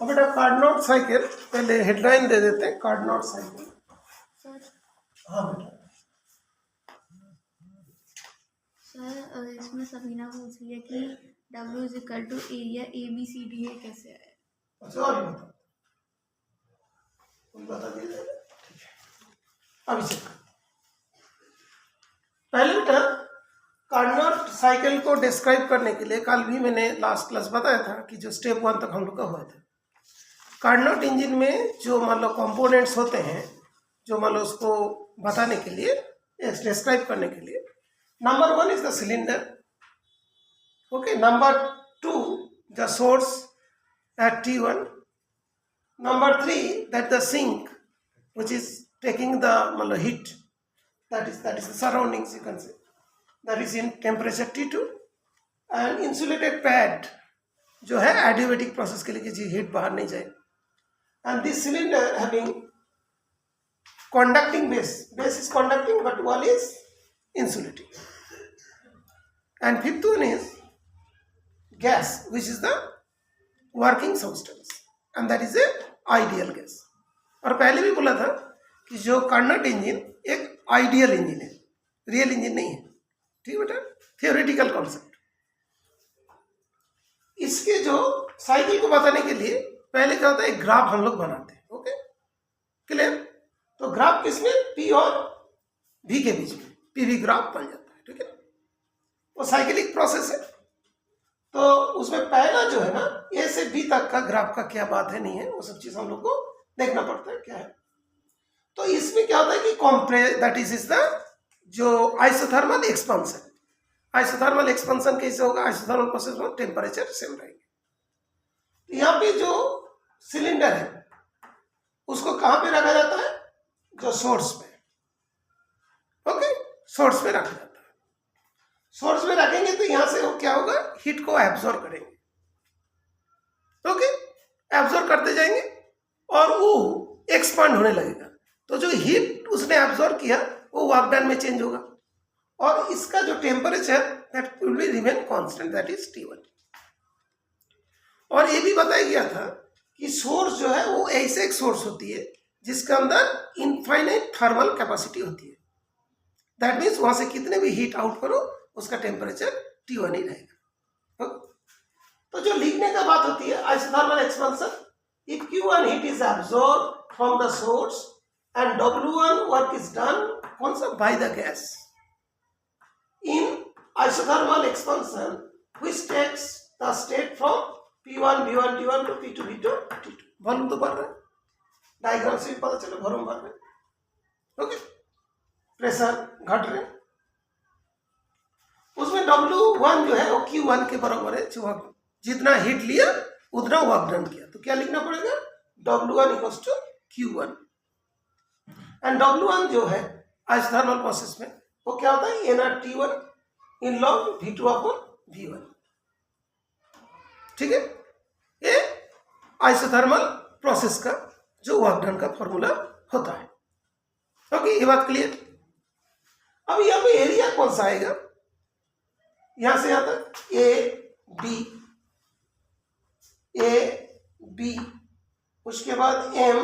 अब बेटा कार्डनॉट साइकिल पहले हेडलाइन दे देते हैं, कार्डनॉट साइकिल। हाँ बेटा सर इसमें सबीना पूछ रही है कि W is equal to area ABCD है, कैसे आया? अच्छा और बता दीजिए। ठीक है अभी चेक पहले बेटा कार्डनॉट साइकिल को डिस्क्राइब करने के लिए कल भी मैंने लास्ट क्लास बताया था कि जो स्टेप 1 तक हम लोग का हुआ था। कार्डनॉट इंजन में जो मान लो कंपोनेंट्स होते हैं, जो मान लो उसको बताने के लिए, डिस्क्राइब करने के लिए, number 1 is the cylinder, okay, number 2 the source at T1, number 3 that the sink which is taking the heat, that is the surroundings, you can say, that is in temperature T2, and insulated pad जो है adiabatic process के लिए कि heat बाहर नहीं जाए, and this cylinder having conducting base is conducting but wall is insulating, and fifth one is gas which is the working substance and that is a ideal gas। और पहले भी बोला था कि जो कार्डनॉट इंजन एक आइडियल इंजन है, real engine नहीं है, ठीक बेटा, थियोरेटिकल कॉन्सेप्ट। इसके जो साइकिल को बताने के लिए पहले क्या होता है, एक ग्राफ हम लोग बनाते हैं, ओके क्लियर। तो ग्राफ किसमें, P और V के बीच में PV ग्राफ बन जाता है, ठीक है। वो साइकिलिक प्रोसेस है, तो उसमें पहला जो है ना A से B तक का ग्राफ का क्या बात है नहीं है, वो सब चीज हम लोग को देखना पड़ता है क्या है। तो इसमें क्या होता है कि दैट इज द जो आइसोथर्मल एक्सपेंशन, आइसोथर्मल एक्सपेंशन कैसे होगा, आइसोथर्मल प्रोसेस में टेम्परेचर सेम रहेंगे। तो यहाँ पे जो सिलेंडर है उसको कहाँ पे रखा जाता है, जो सोर्स पे, ओके, सोर्स पे रखा जाता है। सोर्स में रखेंगे तो यहां से वो क्या होगा, हीट को एब्जॉर्ब करेंगे, ओके, एब्जॉर्ब करते जाएंगे और वो एक्सपांड होने लगेगा। तो जो हीट उसने एब्जॉर्ब किया वो वर्क डन में चेंज होगा और इसका जो temperature that will be remain constant, that is T1। और ये भी बताया गया था कि सोर्स जो है वो ऐसे एक सोर्स होती है जिसके अंदर इनफाइनाइट थर्मल कैपेसिटी होती है, दैट मीन्स वहां से कितने भी हीट आउट करो उसका टेम्परेचर T1 ही रहेगा। तो जो लिखने का बात होती है isothermal expansion, if Q1 heat is absorb from the source and W1 work is done कौन सा, by the gas in isothermal expansion which takes the state from P1 V1 T1 to P2 V2 T2। Volume तो बढ़ रहा है, diagram से भी पता चले वॉल्यूम बढ़ रहा है, ओके, प्रेशर घट रहे हैं। उसमें W1 जो है वो Q1 के बराबर है, जो जितना हीट लिया उतना वर्क डन किया। तो क्या लिखना पड़ेगा, W1 equals to Q1, and W1 जो है आइसोथर्मल प्रोसेस में वो क्या होता है, nRT1 इन log V2 अपॉन V1, ठीक है। ये आइसोथर्मल प्रोसेस का जो वर्क डन का फॉर्मूला होता है, ओके, ये बात क्लियर। अब यहाँ पे एरिया कौन सा आएगा, यहां से यहां तक A B, उसके बाद M,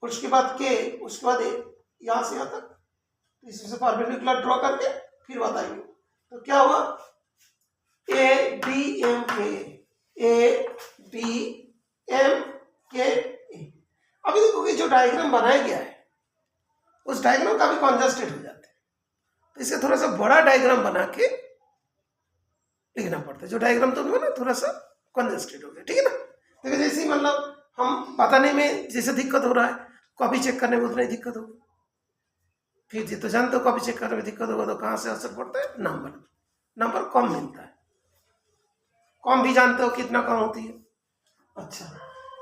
उसके बाद K, उसके बाद A, यहां से यहां तक। इसमें परपेंडिकुलर ड्रॉ करके फिर बताएंगे। तो क्या हुआ, A B M K, A B M K A। अभी देखो कि जो डायग्राम बनाया गया है उस डायग्राम का भी कॉन्जस्टेड हो जाता है, तो इसे थोड़ा सा बड़ा डायग्राम बना के लिखना पड़ता है। जो डायग्राम तो ना थोड़ा सा कंजेस्टेड हो गया, ठीक है ना। देखो जैसे ही मतलब हम बताने में जैसे दिक्कत हो रहा है, कॉपी चेक करने में उतना ही दिक्कत होगी। फिर जी तो जानते हो कॉपी चेक करने में दिक्कत होगा तो कहाँ से असर पड़ता है, नंबर कम मिलता है। कम भी जानते हो कितना कम होती है। अच्छा,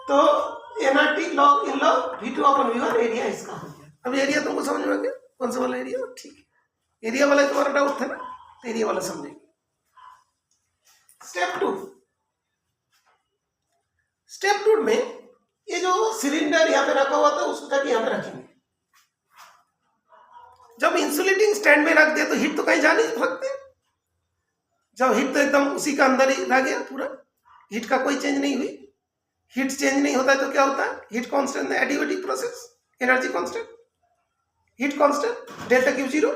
तो nRT log इन log V2 upon V1 area इसका हो गया। अब एरिया तुमको समझ में आ गया, कौन सा वाला एरिया, ठीक है। एरिया वाला तुम्हारा डाउट था ना, तो एरिया वाला समझेंगे। स्टेप 2 में ये जो सिलेंडर यहाँ पे रखा हुआ था उसको जाके यहाँ पे रखेंगे। जब इंसुलेटिंग स्टैंड में रख दिया तो हीट तो कहीं जा नहीं सकते, जब हीट तो एकदम उसी का अंदर ही रह गया, पूरा हीट का कोई चेंज नहीं हुई, हीट चेंज नहीं होता है तो क्या होता है, heat constant adiabatic process, energy constant, heat constant delta Q zero.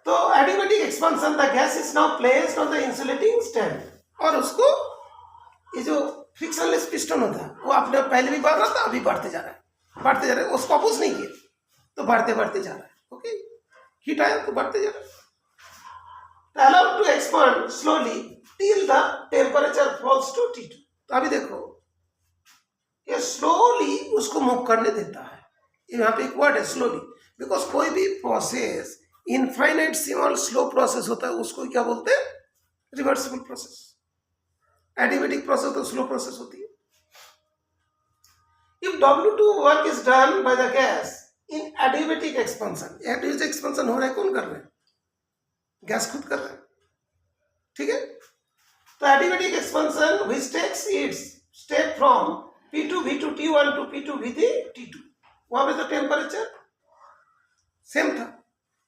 तो adiabatic expansion the gas is now placed on the insulating stand, और उसको ये जो फ्रिक्शनलेस पिस्टन होता है वो आपने पहले भी बढ़ रहा था, अभी बढ़ते जा रहा है, बढ़ते जा रहा है, उसको अपोज नहीं किया तो बढ़ते बढ़ते जा रहा है। ओके, हीट आया तो बढ़ते जा रहा है। Allowed to expand slowly till the temperature falls to T2। तो अभी देखो ये स्लोली उसको मूव करने देता है, यहाँ पे एक वर्ड है स्लोली, बिकॉज कोई भी process infinite small slow process होता है उसको क्या बोलते हैं, रिवर्सिबल प्रोसेस। एडियाबेटिक प्रोसेस तो स्लो प्रोसेस होती है। If W2 work is done by the gas in adiabatic expansion, adiabatic expansion हो रहा है, कौन कर रहे हैं, गैस खुद कर रहा है, ठीक है। तो adiabatic expansion which takes its step from P2 V2 T1 to P2 V3 T2, वहां पे तो टेम्परेचर सेम था।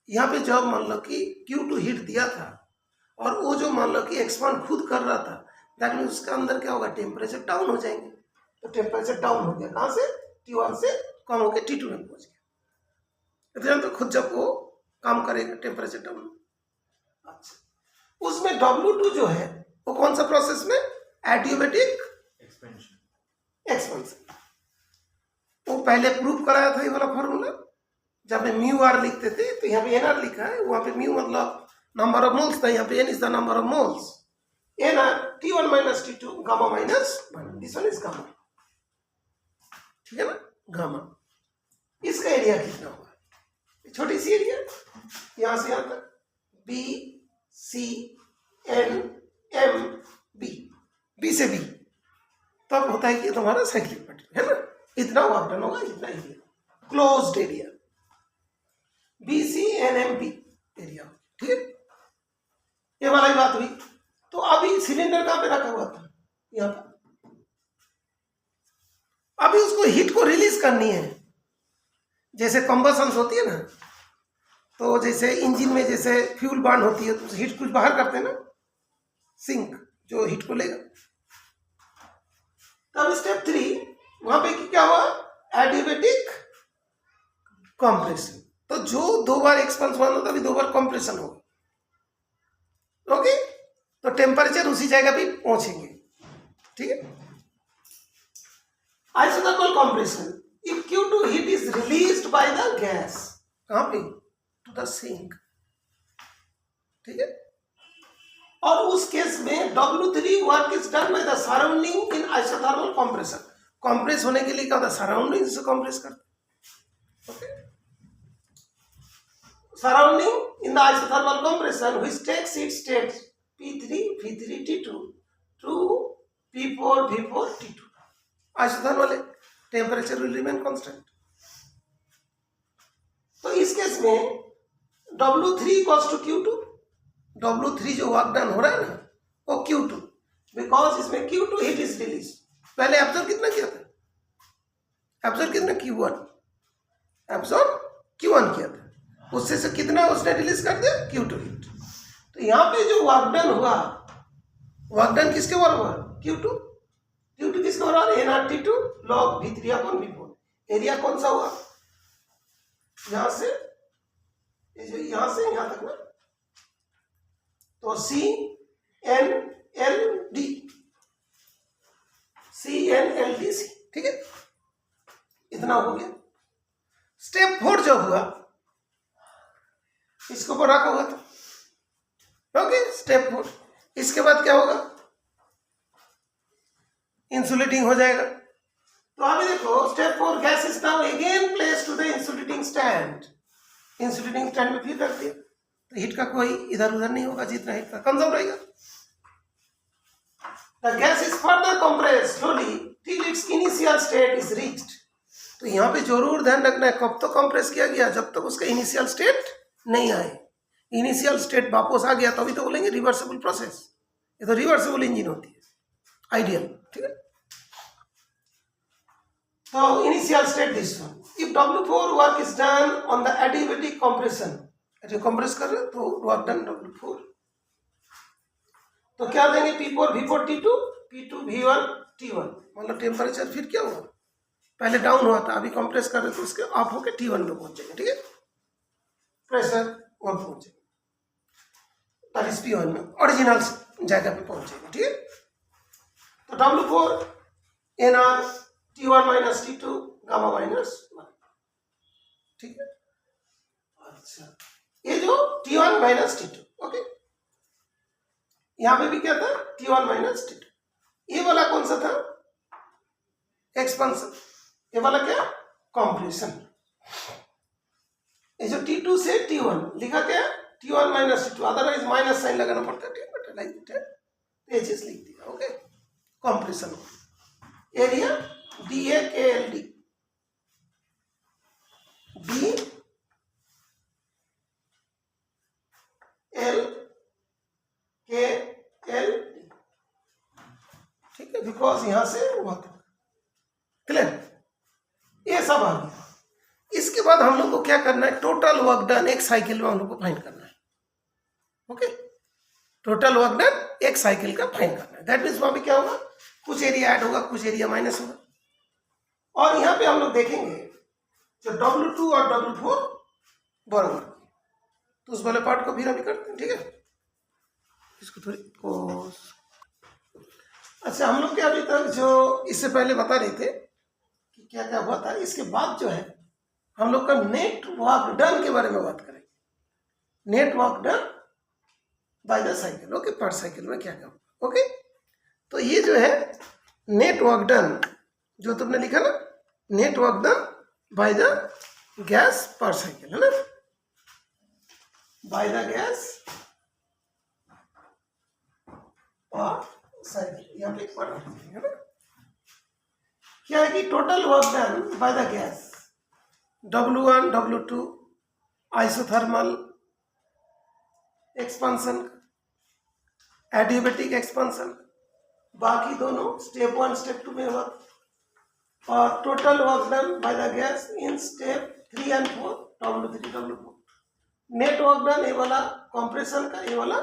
यहाँ पे जब मान लो कि Q2 हीट दिया था और वो जो मान लो कि एक्सपांड खुद कर रहा था, दैट मीन उसके अंदर क्या होगा, टेम्परेचर डाउन हो जाएंगे। तो टेम्परेचर डाउन हो गया, कहाँ से, T1 से कम होकर T2 में पहुंच गया। तो खुद जब वो काम करेगा टेम्परेचर डाउन। अच्छा, उसमें W2 जो है वो कौन सा प्रोसेस में, एडियाबेटिक एक्सपेंशन। वो पहले प्रूव कराया था ये वाला फॉर्मूला, जब में म्यू आर लिखते थे तो यहाँ पे NR लिखा है, वहां पे म्यू मतलब नंबर ऑफ मोल्स था, यहाँ पे N is the number of moles, NR T1 minus T2 gamma minus 1, this one is gamma, ठीक है ना, गामा। इसका एरिया कितना होगा, छोटी सी एरिया यहां से यहां तक B C N M B, B से B, तब होता है कि तुम्हारा साइक्लिक पैटर्न है ना, इतना वर्क डन होगा, इतना area, closed area BCNMP area, ठीक है। ये वाला ही बात हुई। तो अभी सिलेंडर कहां पे रखा हुआ था, यहाँ पर, अभी उसको हीट को रिलीज करनी है। जैसे कंबशन होती है ना, तो जैसे इंजन में जैसे फ्यूल बर्न होती है तो हीट कुछ बाहर करते हैं ना, सिंक जो हीट को लेगा। तब स्टेप 3 वहां पे क्या हुआ, एडियाबेटिक कंप्रेशन। तो जो 2 बार एक्सपेंशन होता है, 2 बार कंप्रेशन होगा। ओके, तो टेम्परेचर उसी जगह पे पहुंचेंगे, ठीक है। Isothermal compression, if Q2 heat is released by the gas, कहां पे, टू द सिंक, ठीक है। और उस केस में W3 work is done by the surrounding in isothermal compression. Compress होने के लिए क्या होता है, सराउंडिंग से कंप्रेस करते, okay. Surrounding in the isothermal compression which takes its states P3 V3 T2 to P4 V4 T2, isothermal temperature will remain constant। तो इस केस में W3 equals to Q2, W3 जो वर्क डन हो रहा है ना वो Q2, बिकॉज इसमें Q2 हीट इज रिलीज। पहले एब्जॉर्ब कितना किया था, एब्जॉर्ब कितना, Q1 एब्जॉर्ब Q1 किया था, उससे से कितना उसने रिलीज कर दिया, Q2 हीट। तो यहाँ पे जो वर्क डन हुआ, वर्क डन किसके बराबर, Q2, Q2 किसके बराबर, nRT2 log V3 upon V4। Area कौन सा हुआ, यहां से जो यहां से यहां तक ना, तो CNLDC, ठीक है, इतना हो गया। स्टेप 4 जो हुआ इसको ऊपर रखा हुआ था, ओके। स्टेप 4, इसके बाद क्या होगा, इंसुलेटिंग हो जाएगा। तो अभी देखो step 4, gas is now again place to the insulating stand. Insulating stand में फिर रख दिया, तो हीट का कोई इधर उधर नहीं होगा, जितना हीट का कंजर्व रहेगा। The gas is further compressed slowly till it's initial state is reached. तो यहाँ पे जरूर ध्यान रखना है, कब तो कंप्रेस किया गया, जब तक उसका इनिशियल स्टेट नहीं आए। इनिशियल स्टेट वापस आ गया तभी तो बोलेंगे रिवर्सिबल प्रोसेस। ये तो रिवर्सिबल इंजन होती है, आइडियल, ठीक है। तो initial state this one, if W4 work is done on the adiabatic compression, जो कंप्रेस कर रहे हैं तो वर्क डन W4, तो क्या देंगे, P4 V4 T2 P2 V1 T1, मतलब टेम्परेचर फिर क्या हुआ, पहले डाउन हुआ था, अभी कंप्रेस कर रहे तो उसके अप होकर T1 में पहुंचेंगे, ठीक है, प्रेशर 1 पहुंचेंगे, दैट इज P1 में ओरिजिनल जगह पे पहुंचेंगे, ठीक है। तो W4 NR T1 minus T2 gamma minus 1, ठीक है। अच्छा, ये जो T1 माइनस T2, ओके, यहां पे भी क्या था, T1 माइनस T2, ये वाला कौन सा था, एक्सपेंशन, ये वाला क्या, कॉम्प्रेशन। ये जो T2 से T1 लिखा क्या, T1 minus T2, otherwise minus sign लगाना पड़ता है, ठीक है, लाइक दैट, ये चीज लिख दिया, okay, compression. Area DAKLD, DLKLD, ठीक है, बिकॉज यहां से हुआ था, क्लियर, ये सब आ गया। इसके बाद हम लोग को क्या करना है, टोटल वर्क डन एक साइकिल में हम लोग को फाइंड करना है, ओके, टोटल वर्क डन एक साइकिल का फाइंड करना है। दैट मीन्स वहां पे क्या होगा, कुछ एरिया ऐड होगा, कुछ एरिया माइनस होगा, और यहाँ पे हम लोग देखेंगे जो W2 और W4 बराबर, तो उस वाले पार्ट को फिर अभी करते हैं, ठीक है, इसको थोड़ी कोस। अच्छा, हम लोग के अभी तक जो इससे पहले बता रहे थे कि क्या क्या हुआ था, इसके बाद जो है हम लोग का नेट वर्क डन के बारे में बात करेंगे, net work done by the cycle, okay, पर साइकिल में क्या क्या होगा, ओके। तो ये जो है नेट वर्क डन, जो तुमने लिखा ना, net work done by the gas पर साइकिल, है ना, बाय द गैस पर साइकिल, यहाँ पे पढ़ है ना, क्या है कि total work done by the gas W1 W2 isothermal expansion, adiabatic expansion, बाकी दोनों स्टेप 1 स्टेप 2 में हुआ, और total work done by the gas in step 3 and 4 W3 W4। Net work done ये वाला कंप्रेशन का, ये वाला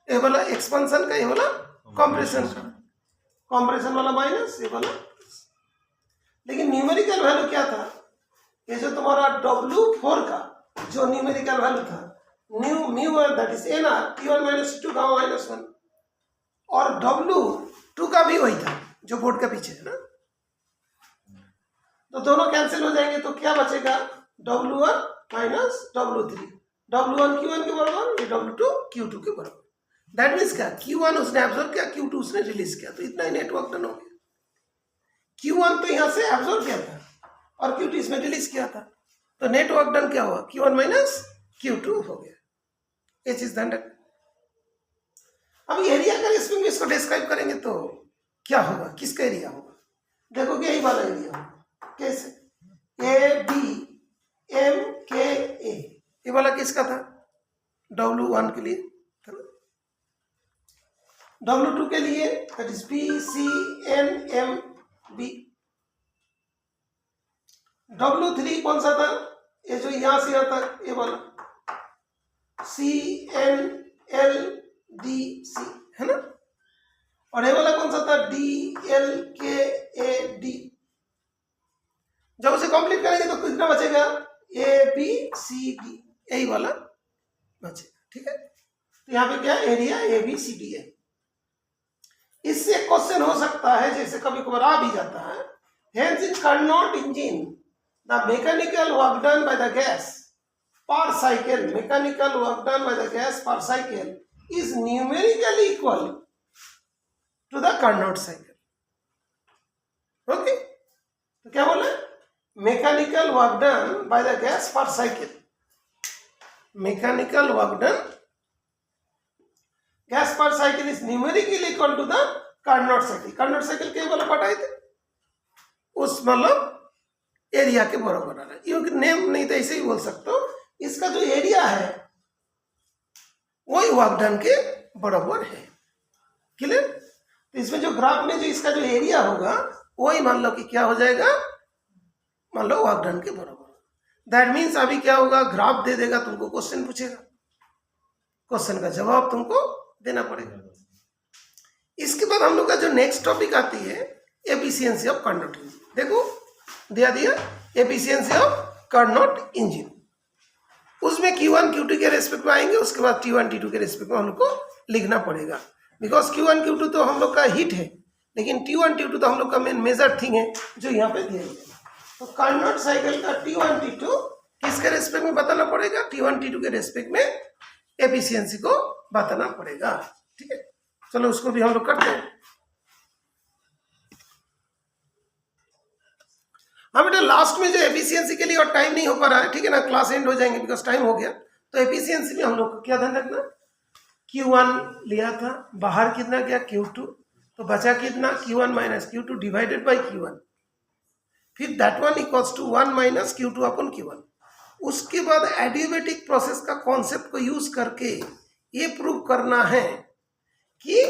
एक्सपेंशन का, ये वाला कंप्रेशन का, कंप्रेशन वाला माइनस, ये वाला। लेकिन न्यूमेरिकल वैल्यू क्या था, ये जो तुम्हारा W4 का जो न्यूमेरिकल वैल्यू था, mu that is NR T1 minus T2 gamma minus 1, और W2 का भी वही था जो बोर्ड के पीछे है ना, तो दोनों कैंसिल हो जाएंगे, तो क्या बचेगा, W1 minus W3, W1 Q1 के बराबर, ये W2 Q2 के बराबर। दैट मीन्स क्या, Q1 उसने एब्जॉर्ब किया, Q2 उसने रिलीज किया, तो इतना ही नेटवर्क डन हो गया। Q1 तो यहां से एब्जॉर्ब किया था और Q2 इसमें रिलीज किया था, तो नेटवर्क डन क्या हुआ, Q1 माइनस Q2 हो गया, ये चीज ध्यान रखना। अब एरिया का इसमें इसको डिस्क्राइब करेंगे तो क्या होगा, किसका एरिया होगा, देखो कि यही वाला एरिया होगा, कैसे, ABMKA, ये वाला किसका था, W1 के लिए, W2 के लिए दैट इज BCNMB, W3 कौन सा था, ये जो यहां से यहां तक, ये वाला CNLDC, है ना, और ये वाला कौन सा था, DLKAD। जब उसे कंप्लीट करेंगे तो कितना बचेगा, ABCD, यही वाला बचेगा, ठीक है। तो यहाँ पे क्या एरिया ABCD है। इससे क्वेश्चन हो सकता है, जैसे कभी कभार आ भी जाता है, hence in Carnot engine the mechanical work done by the gas per cycle, mechanical work done by the gas per cycle is numerically equal to the Carnot cycle, okay, तो क्या बोले, mechanical work done by the gas per cycle, mechanical work done gas per cycle is numerically equal to the Carnot cycle। Carnot cycle के वाला part आए थे, उस मतलब area के बराबर आ रहा है, क्योंकि नेम नहीं तो ऐसे ही बोल सकते हो, इसका जो एरिया है वही वर्क डन के बराबर है, क्लियर। तो इसमें जो ग्राफ में जो इसका जो एरिया होगा वही मान लो कि क्या हो जाएगा, मान लो वर्क डन के बराबर। दैट मीन्स अभी क्या होगा, ग्राफ दे देगा तुमको, क्वेश्चन पूछेगा, क्वेश्चन का जवाब तुमको देना पड़ेगा। इसके बाद हम लोग का जो नेक्स्ट टॉपिक आती है एफिशिएंसी ऑफ कार्नोट इंजन। देखो दिया एफिशिएंसी ऑफ कार्नोट इंजन, उसमें Q1 Q2 के रेस्पेक्ट में आएंगे, उसके बाद T1 T2 के रेस्पेक्ट में हम लोग को लिखना पड़ेगा, बिकॉज Q1 Q2 तो हम लोग का हिट है, लेकिन T1 T2 तो हम लोग का मेन मेजर थिंग है जो यहाँ पे दिया गया। तो कार्नोट साइकिल का T1 T2 किसके रेस्पेक्ट में बताना पड़ेगा, T1 T2 के रेस्पेक्ट में एफिशिएंसी को बताना पड़ेगा। ठीक है, चलो उसको भी हम लोग करते हैं। हाँ बेटा, लास्ट में जो एफिशिएंसी के लिए और टाइम नहीं हो पा रहा है, ठीक है ना, क्लास एंड हो जाएंगे बिकॉज टाइम हो गया। तो एफिशिएंसी में हम लोग को क्या ध्यान रखना, Q1 लिया था, बाहर कितना गया Q2, तो बचा कितना Q1 minus Q2 divided by Q1, फिर that one equals to 1 minus Q2 upon Q1। उसके बाद एडियोबैटिक प्रोसेस का कॉन्सेप्ट को यूज करके ये प्रूव करना है कि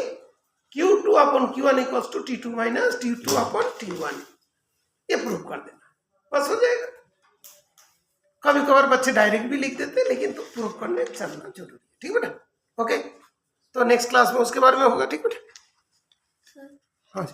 Q2 upon Q1 equals to T2 minus T2 upon T1, ये प्रूव कर देना, बस हो जाएगा। कभी कभार बच्चे डायरेक्ट भी लिख देते हैं, लेकिन तो प्रूव करने चलना जरूरी है। ठीक है बेटा, ओके, तो नेक्स्ट क्लास में उसके बारे में होगा। ठीक है बेटा, सर हाँ।